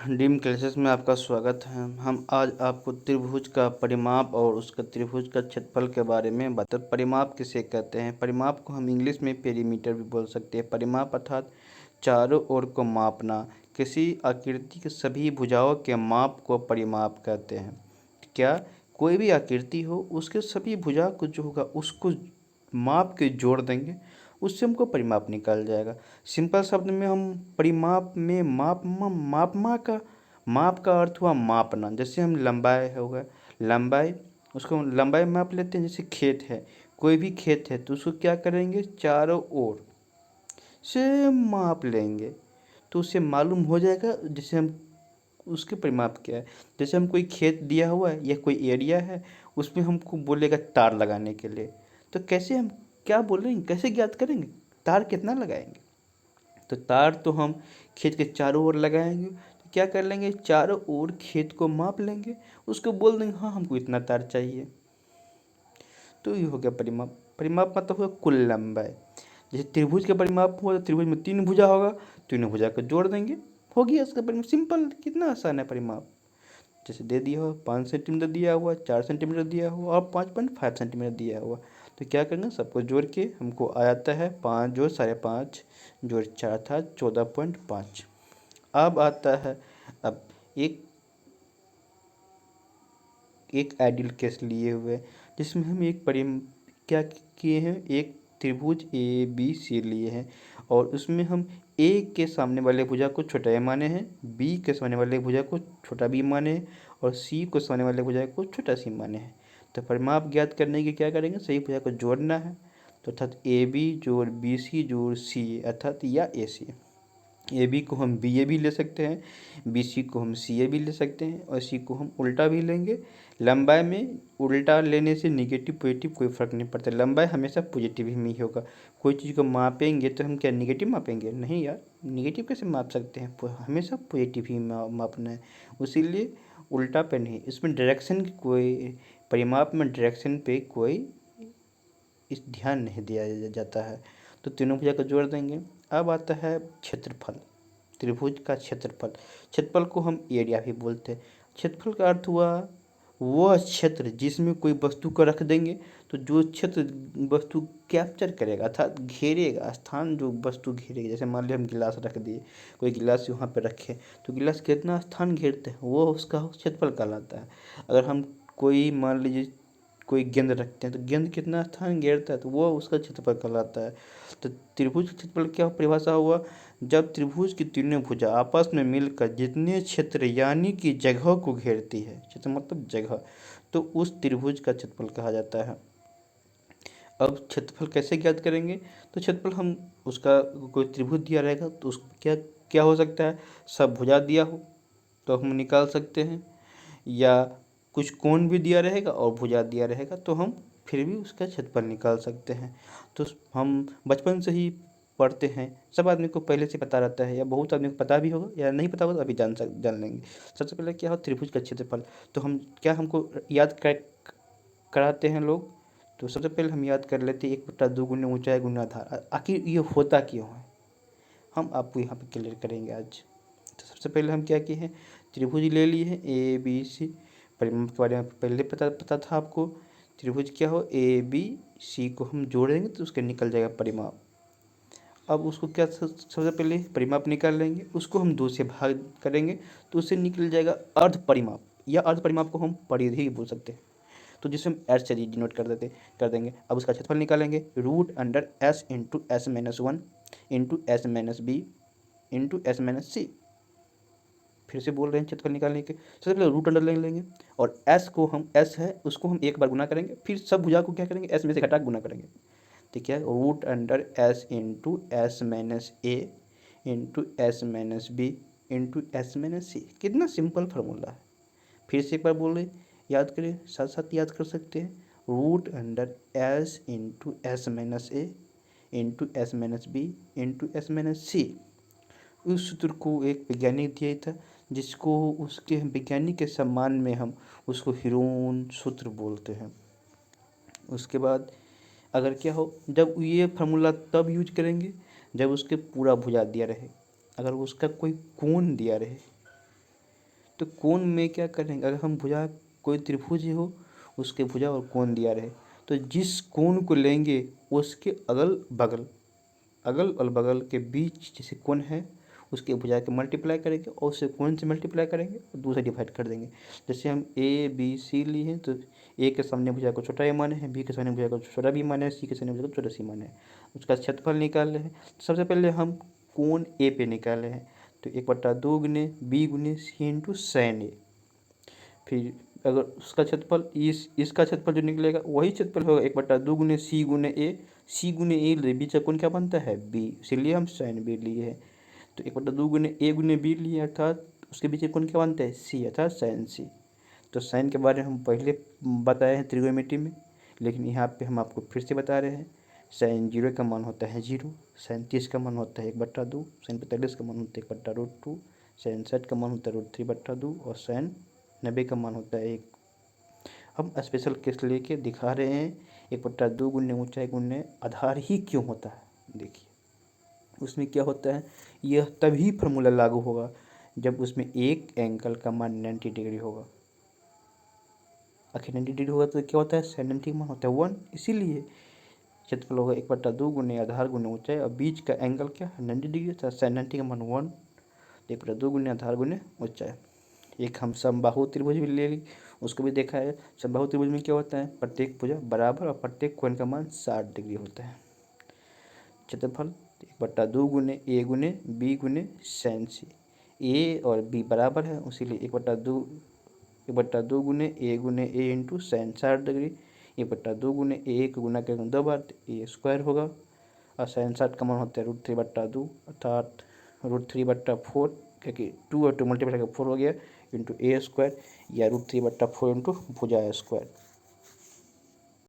Deem classes में आपका स्वागत है। हम आज आपको त्रिभुज का परिमाप और उसका त्रिभुज का क्षेत्रफल के बारे में बता। परिमाप किसे कहते हैं? परिमाप को हम इंग्लिश में पेरीमीटर भी बोल सकते हैं। परिमाप अर्थात चारों ओर को मापना। किसी आकृति के सभी भुजाओं के माप को परिमाप कहते हैं। क्या कोई भी आकृति हो, उसके सभी भुजा को जो होगा उसको माप के जोड़ देंगे, उससे हमको परिमाप निकल जाएगा। सिंपल शब्द में हम परिमाप में माप का अर्थ हुआ मापना। जैसे हम लंबाई हो गया, लंबाई उसको लंबाई माप लेते हैं। जैसे खेत है, कोई भी खेत है तो उसको क्या करेंगे, चारों ओर से माप लेंगे तो उससे मालूम हो जाएगा जैसे हम उसके परिमाप क्या है। जैसे हम कोई खेत दिया हुआ है या कोई एरिया है, उसमें हमको बोलेगा तार लगाने के लिए, तो कैसे हम क्या बोलेंगे, कैसे ज्ञात करेंगे तार कितना लगाएंगे? तो तार तो हम खेत के चारों ओर लगाएंगे। तो क्या कर लेंगे, चारों ओर खेत को माप लेंगे, उसको बोल देंगे हाँ हमको इतना तार चाहिए। तो ये हो गया परिमाप। परिमाप मतलब हुआ कुल लंबाई। जैसे त्रिभुज का परिमाप हुआ तो त्रिभुज में 3 भुजा होगा, तीनों भुजा को जोड़ देंगे, हो गया इसका परिमाप। सिंपल, कितना आसान है परिमाप। जैसे दे दिया हुआ 5 सेंटीमीटर दिया हुआ, 4 सेंटीमीटर दिया हुआ और 5.5 सेंटीमीटर दिया हुआ, तो क्या करेंगे सबको जोड़ के हमको आ जाता है 5 जोड़ 5.5 जोड़ 4 था 14.5। अब आता है, अब एक एक आइडियल केस लिए हुए जिसमें हम क्या किए हैं, एक त्रिभुज ए बी सी लिए हैं और उसमें हम ए के सामने वाले भुजा को छोटा ए माने हैं, बी के सामने वाले भुजा को छोटा बी माने हैं और सी को सामने वाले भुजा को छोटा सी माने हैं। तो परिमाप ज्ञात करने के क्या करेंगे, सही भुजा को जोड़ना है। तो अर्थात ए बी जोड़ बी सी जोड़ सी अर्थात या ए सी। ए बी को हम बी ए भी ले सकते हैं, बी सी को हम सी ए भी ले सकते हैं और सी को हम उल्टा भी लेंगे। लंबाई में उल्टा लेने से निगेटिव पॉजिटिव कोई फ़र्क नहीं पड़ता, लंबाई हमेशा पॉजिटिव ही होगा। कोई चीज़ को मापेंगे तो हम क्या निगेटिव मापेंगे? नहीं यार, निगेटिव कैसे माप सकते हैं, हमेशा पॉजिटिव ही मापना है। इसीलिए उल्टा पे नहीं, इसमें डायरेक्शन की कोई, परिमाप में डायरेक्शन पे कोई इस ध्यान नहीं दिया जाता है। तो तीनों भुजा को जोड़ देंगे। अब आता है क्षेत्रफल, त्रिभुज का क्षेत्रफल। क्षेत्रफल को हम एरिया भी बोलते हैं। क्षेत्रफल का अर्थ हुआ वह क्षेत्र जिसमें कोई वस्तु को रख देंगे तो जो क्षेत्र वस्तु कैप्चर करेगा अर्थात घेरेगा, स्थान जो वस्तु घेरेगी। जैसे मान लिया हम गिलास रख दिए, कोई गिलास वहाँ पे रखे तो गिलास कितना स्थान घेरते हैं, वो उसका क्षेत्रफल कहलाता है। अगर हम कोई मान लीजिए कोई गेंद रखते हैं तो गेंद कितना स्थान घेरता है, तो वो उसका क्षेत्रफल कहलाता है। तो त्रिभुज का क्षेत्रफल क्या परिभाषा हुआ, जब त्रिभुज की तीनों भुजा आपस में मिलकर जितने क्षेत्र यानी कि जगह को घेरती है, क्षेत्र मतलब जगह, तो उस त्रिभुज का क्षेत्रफल कहा जाता है। अब क्षेत्रफल कैसे ज्ञात करेंगे, तो क्षेत्रफल हम उसका कोई त्रिभुज दिया रहेगा तो उस क्या क्या हो सकता है, सब भुजा दिया हो तो हम निकाल सकते हैं, या कुछ कोण भी दिया रहेगा और भुजा दिया रहेगा तो हम फिर भी उसका क्षेत्रफल निकाल सकते हैं। तो हम बचपन से ही पढ़ते हैं, सब आदमी को पहले से पता रहता है या बहुत आदमी को पता भी होगा या नहीं पता होगा तो अभी जान लेंगे। सबसे पहले क्या हो, त्रिभुज का क्षेत्रफल। तो हम क्या हमको याद कराते हैं लोग, तो सबसे पहले हम याद कर लेते हैं 1/2 गुना ऊंचाई गुना आधार। आखिर ये होता क्यों है, हम आपको यहाँ पे क्लियर करेंगे आज। तो सबसे पहले हम क्या किए हैं, त्रिभुज ले लिए हैं ए बी सी। परिमाप के बारे में पहले पता पता था आपको, त्रिभुज क्या हो, ए बी सी को हम जोड़ेंगे तो उसके निकल जाएगा परिमाप। अब उसको क्या सबसे पहले परिमाप निकाल लेंगे, उसको हम 2 से भाग करेंगे तो उससे निकल जाएगा अर्ध परिमाप, या अर्ध परिमाप को हम परिधि बोल सकते हैं। तो जिसे हम एस से डिनोट कर देंगे। अब उसका क्षेत्रफल निकालेंगे, root under S into S minus 1 into S minus B into S minus C. फिर से बोल रहे हैं क्षेत्रफल निकालने के, सबसे पहले रूट अंडर ले लेंगे और एस को हम, एस है उसको हम एक बार गुना करेंगे, फिर सब भुजा को क्या करेंगे, एस में से घटा गुना करेंगे। तो क्या है, root under S into S minus A into S minus B into S minus C. कितना सिंपल फार्मूला है। फिर से एक बार बोल रहे, याद करें, साथ साथ याद कर सकते हैं। Root under S into S minus A into S minus B into S minus C. उस सूत्र को एक वैज्ञानिक दिया था जिसको उसके वैज्ञानिक के सम्मान में हम उसको हीरोन सूत्र बोलते हैं। उसके बाद अगर क्या हो, जब ये फार्मूला तब यूज करेंगे जब उसके पूरा भुजा दिया रहे, अगर उसका कोई कोण दिया रहे तो कोण में क्या करेंगे, अगर हम भुजा कोई त्रिभुज हो उसके भुजा और कोण दिया रहे तो जिस कोण को लेंगे उसके अगल और बगल के बीच जैसे कोण है उसके भुजा के मल्टीप्लाई करेंगे और उसे कोण से मल्टीप्लाई करेंगे और दूसरा डिवाइड कर देंगे। जैसे हम ए बी सी लिए हैं तो ए के सामने भुजा को छोटा ए माने हैं, बी के सामने भुजा को छोटा बी माने हैं, सी के सामने भुजा को छोटा सी माने हैं। उसका क्षेत्रफल निकाल रहे हैं। सबसे पहले हम कोण ए पे निकाले हैं तो 1/2 गुने बी गुने सी इंटू साइन ए। फिर अगर उसका क्षेत्रफल इसका क्षेत्रफल जो निकलेगा वही क्षेत्रफल होगा 1/2 गुने सी गुने ए। सी गुने ए बीच का कोण क्या बनता है बी, इसीलिए हम साइन बी लिए हैं। तो 1/2 गुने ए गुने बी लिए अर्थात उसके बीच का कोण क्या बनता है सी अर्थात साइन सी। तो साइन के बारे में हम पहले बताए हैं त्रिकोणमिति में, लेकिन यहाँ पे हम आपको फिर से बता रहे हैं। साइन 0 का मान होता है 0, साइन 30 का मान होता है 1/2, साइन 45 का मान होता है 1/√2, साइन 60 का मान होता है √3/2 और साइन 90 का मान होता है 1। हम स्पेशल केस लेके दिखा रहे हैं 1/2 गुने ऊंचाई गुने आधार ही क्यों होता है। देखिए उसमें क्या होता है, यह तभी फार्मूला लागू होगा जब उसमें एक एंगल का मान 90 डिग्री होगा। आखिर 90 डिग्री होगा तो क्या होता है साइन 90 का मान होता है 1, इसीलिए क्षेत्रफल होगा 1/2 गुने आधार गुने ऊंचाई और बीच का एंगल क्या है 90 डिग्री था, साइन 90 का मान 1, 1/2 गुने आधार गुने ऊंचाई। एक हम समबाहु त्रिभुज भी ले ली, उसको भी देखा है। समबाहु त्रिभुज में क्या होता है, प्रत्येक भुजा बराबर और प्रत्येक कोण का मान 60 डिग्री होता है। क्षेत्रफल 1/2 गुने बी गुने साइन सी। ए और बी बराबर है इसीलिए 1/2 गुने ए इंटू साइन 60 डिग्री। 1/2 गुने ए को गुना करेंगे 2 बार तो ए स्क्वायर होगा और साइन 60 का मान होता है √3/2 अर्थात √3/4, क्योंकि 2 और 2 मल्टीप्लाई करके 4 हो गया इंटू ए स्क्वायर या √3/4 इंटू भुजा स्क्वायर।